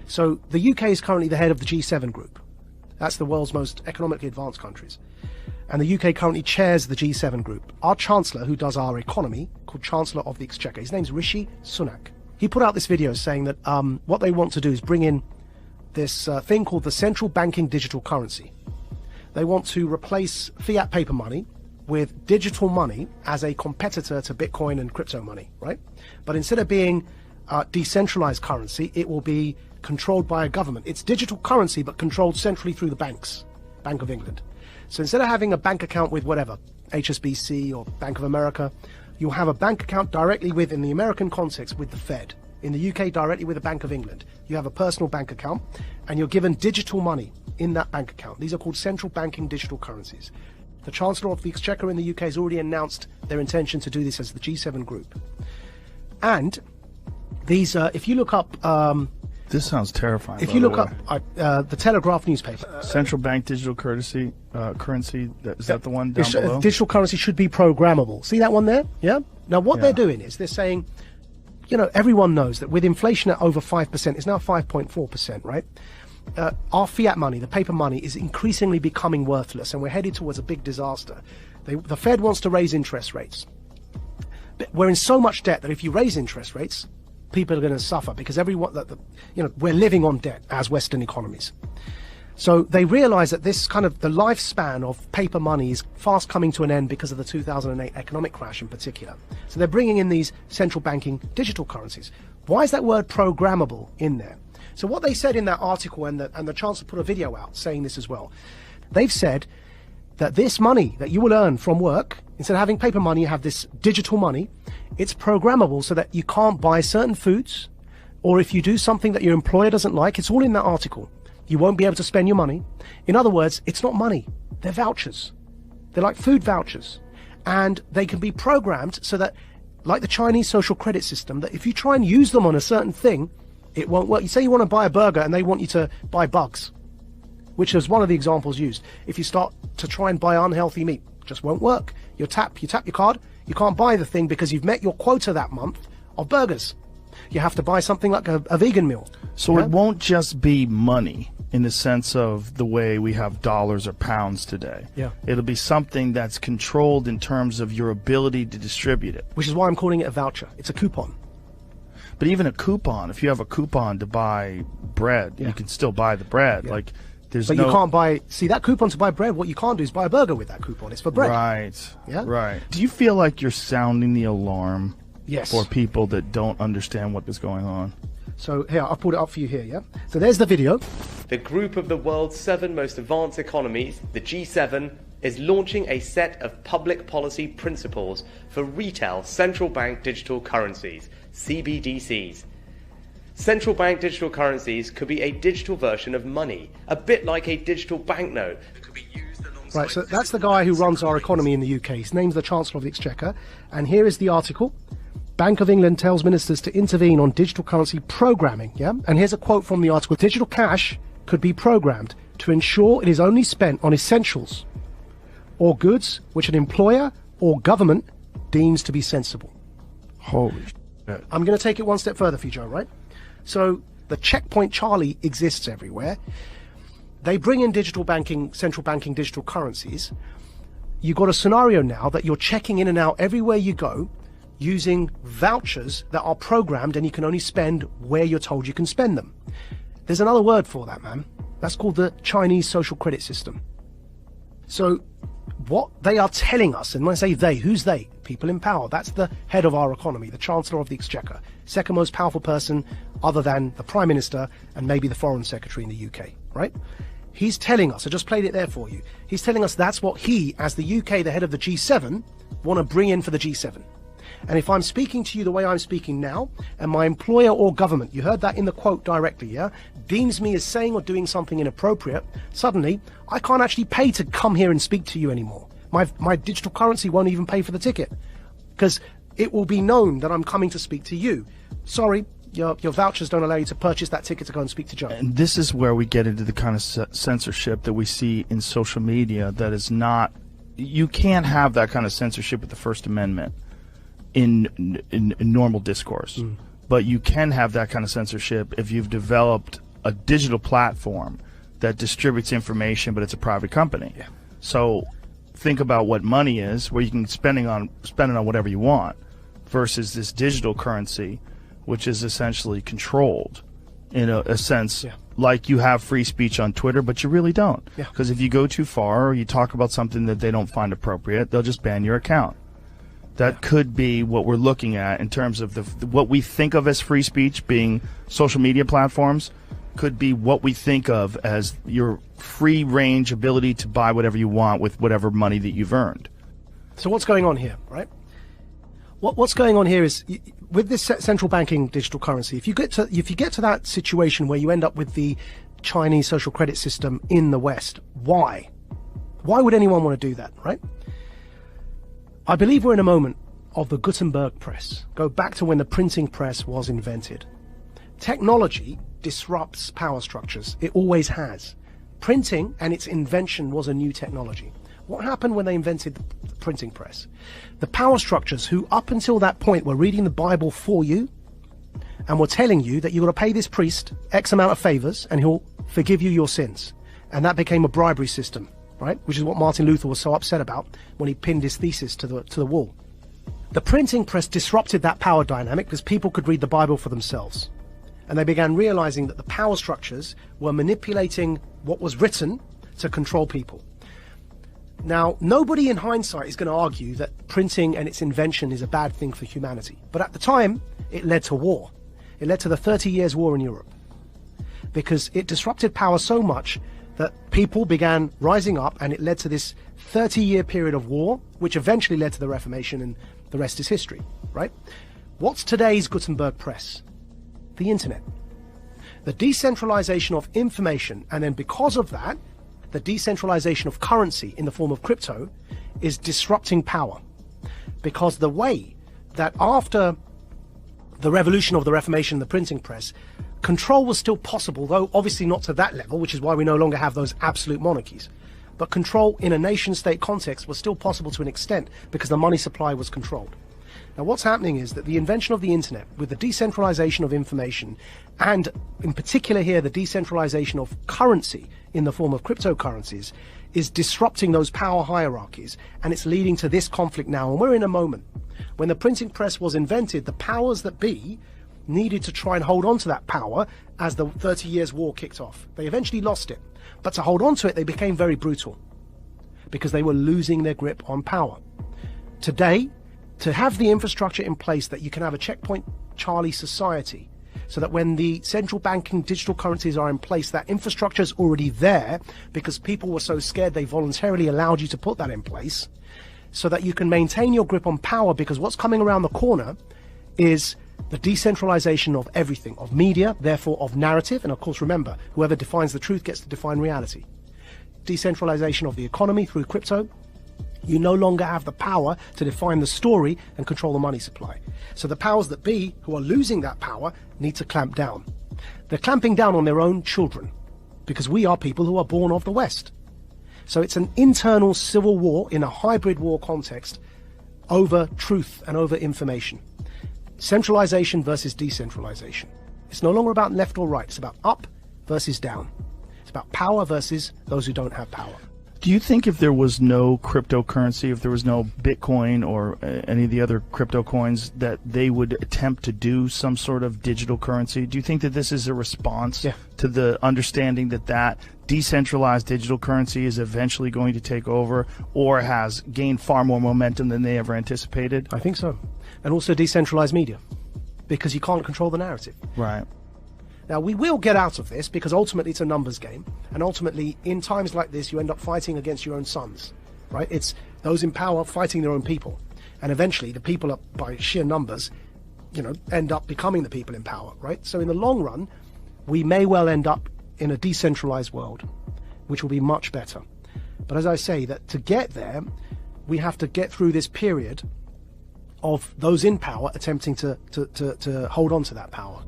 So the UK is currently the head of the G7 group. That's the world's most economically advanced countries. And the UK currently chairs the G7 group. Our Chancellor, who does our economy, called Chancellor of the Exchequer, his name's Rishi Sunak. He put out this video saying that what they want to do is bring in this thing called the central banking digital currency. They want to replace fiat paper money with digital money as a competitor to Bitcoin and crypto money, right? But instead of being decentralized currency, it will be controlled by a government. It's digital currency, but controlled centrally through the banks, Bank of England. So instead of having a bank account with whatever, HSBC or Bank of America, you'll have a bank account directly with, in the American context, with the Fed. In the UK, directly with the Bank of England. You have a personal bank account, and you're given digital money in that bank account. These are called central banking digital currencies. The Chancellor of the Exchequer in the UK has already announced their intention to do this as the G7 group. And these, if you look up... this sounds terrifying. If you look up the Telegraph newspaper... Central bank digital currency, is that the one down below? Digital currency should be programmable. See that one there? Yeah? Now what they're doing is they're saying, you know, everyone knows that with inflation at over 5%, it's now 5.4%, right? Our fiat money, the paper money, is increasingly becoming worthless, and we're headed towards a big disaster. The Fed wants to raise interest rates. But we're in so much debt that if you raise interest rates, people are going to suffer because we're living on debt as Western economies. So they realize that this kind of the lifespan of paper money is fast coming to an end because of the 2008 economic crash in particular. So they're bringing in these central banking digital currencies. Why is that word programmable in there? So what they said in that article, and the Chancellor put a video out saying this as well, they've said that this money that you will earn from work, instead of having paper money, you have this digital money. It's programmable so that you can't buy certain foods, or if you do something that your employer doesn't like, it's all in that article. You won't be able to spend your money. In other words, it's not money. They're vouchers. They're like food vouchers. And they can be programmed so that, like the Chinese social credit system, that if you try and use them on a certain thing, it won't work. You say you want to buy a burger and they want you to buy bugs, which is one of the examples used. If you start to try and buy unhealthy meat, it just won't work. You tap your card, you can't buy the thing because you've met your quota that month of burgers. You have to buy something like a vegan meal. So it won't just be money in the sense of the way we have dollars or pounds today. Yeah. It'll be something that's controlled in terms of your ability to distribute it. Which is why I'm calling it a voucher. It's a coupon. But even a coupon, if you have a coupon to buy bread, you can still buy the bread. Yeah. Like, you can't buy, see that coupon to buy bread, what you can't do is buy a burger with that coupon. It's for bread. Right. Yeah? Right. Do you feel like you're sounding the alarm Yes. for people that don't understand what is going on? So here, I've pulled it up for you here, yeah? So there's the video. The group of the world's 7 most advanced economies, the G7, is launching a set of public policy principles for retail central bank digital currencies, CBDCs. Central bank digital currencies could be a digital version of money, a bit like a digital banknote that could be used alongside... Right, so that's the guy who runs our economy in the UK. His name's the Chancellor of the Exchequer. And here is the article. Bank of England tells ministers to intervene on digital currency programming, yeah? And here's a quote from the article. Digital cash could be programmed to ensure it is only spent on essentials or goods which an employer or government deems to be sensible. Holy shit. I'm going to take it one step further for you, Joe, right? So the checkpoint Charlie exists everywhere. They bring in digital banking, central banking digital currencies. You've got a scenario now that you're checking in and out everywhere you go using vouchers that are programmed, and you can only spend where you're told you can spend them. There's another word for that, man. That's called the Chinese social credit system. So what they are telling us, and when I say they, who's they? People in power. That's the head of our economy, the Chancellor of the Exchequer, second most powerful person other than the Prime Minister and maybe the Foreign Secretary in the UK, right? He's telling us, I just played it there for you, he's telling us that's what he, as the UK, the head of the G7, want to bring in for the G7. And if I'm speaking to you the way I'm speaking now, and my employer or government, you heard that in the quote directly, yeah, deems me as saying or doing something inappropriate, suddenly I can't actually pay to come here and speak to you anymore. My digital currency won't even pay for the ticket because it will be known that I'm coming to speak to you. Sorry, your vouchers don't allow you to purchase that ticket to go and speak to Joe. And this is where we get into the kind of censorship that we see in social media that is not... You can't have that kind of censorship with the First Amendment in normal discourse. But you can have that kind of censorship if you've developed a digital platform that distributes information, but it's a private company. Yeah. So think about what money is, where you can spend it on whatever you want, versus this digital currency, which is essentially controlled in a sense. Yeah. Like you have free speech on Twitter, but you really don't. Because if you go too far or you talk about something that they don't find appropriate, they'll just ban your account. That could be what we're looking at in terms of what we think of as free speech being social media platforms, could be what we think of as your free range ability to buy whatever you want with whatever money that you've earned. So what's going on here, right? What's going on here is, with this central banking digital currency, if you get to that situation where you end up with the Chinese social credit system in the West, why would anyone want to do that, right? I believe we're in a moment of the Gutenberg press. Go back to when the printing press was invented. Technology disrupts power structures. It always has. Printing and its invention was a new technology. What happened when they invented the printing press? The power structures who up until that point were reading the Bible for you and were telling you that you've got to pay this priest X amount of favors and he'll forgive you your sins. And that became a bribery system, right? Which is what Martin Luther was so upset about when he pinned his thesis to the wall. The printing press disrupted that power dynamic because people could read the Bible for themselves. And they began realizing that the power structures were manipulating what was written to control people. Now, nobody in hindsight is going to argue that printing and its invention is a bad thing for humanity. But at the time, it led to war. It led to the 30 Years' War in Europe. Because it disrupted power so much that people began rising up, and it led to this 30-year period of war, which eventually led to the Reformation, and the rest is history, right? What's today's Gutenberg press? The internet. The decentralization of information, and then because of that, the decentralization of currency in the form of crypto is disrupting power. Because the way that after the revolution of the Reformation and the printing press, control was still possible, though obviously not to that level, which is why we no longer have those absolute monarchies. But control in a nation-state context was still possible to an extent because the money supply was controlled. Now what's happening is that the invention of the internet, with the decentralization of information, and in particular here the decentralization of currency in the form of cryptocurrencies, is disrupting those power hierarchies, and it's leading to this conflict now. And we're in a moment when the printing press was invented, the powers that be needed to try and hold on to that power as the 30 Years' War kicked off. They eventually lost it, but to hold on to it they became very brutal because they were losing their grip on power. Today, to have the infrastructure in place that you can have a checkpoint Charlie society, so that when the central banking digital currencies are in place, that infrastructure is already there because people were so scared they voluntarily allowed you to put that in place, so that you can maintain your grip on power, because what's coming around the corner is the decentralization of everything, of media, therefore of narrative, and of course remember, whoever defines the truth gets to define reality. Decentralization of the economy through crypto. You no longer have the power to define the story and control the money supply. So the powers that be, who are losing that power, need to clamp down. They're clamping down on their own children, because we are people who are born of the West. So it's an internal civil war in a hybrid war context over truth and over information. Centralization versus decentralization. It's no longer about left or right. It's about up versus down. It's about power versus those who don't have power. Do you think if there was no cryptocurrency, if there was no Bitcoin or any of the other crypto coins, that they would attempt to do some sort of digital currency? Do you think that this is a response to the understanding that decentralized digital currency is eventually going to take over, or has gained far more momentum than they ever anticipated? I think so. And also decentralized media, because you can't control the narrative. Right. Now, we will get out of this because ultimately it's a numbers game. And ultimately, in times like this, you end up fighting against your own sons, right? It's those in power fighting their own people. And eventually, the people, up by sheer numbers, end up becoming the people in power, right? So in the long run, we may well end up in a decentralized world, which will be much better. But as I say, that to get there, we have to get through this period of those in power attempting to hold on to that power.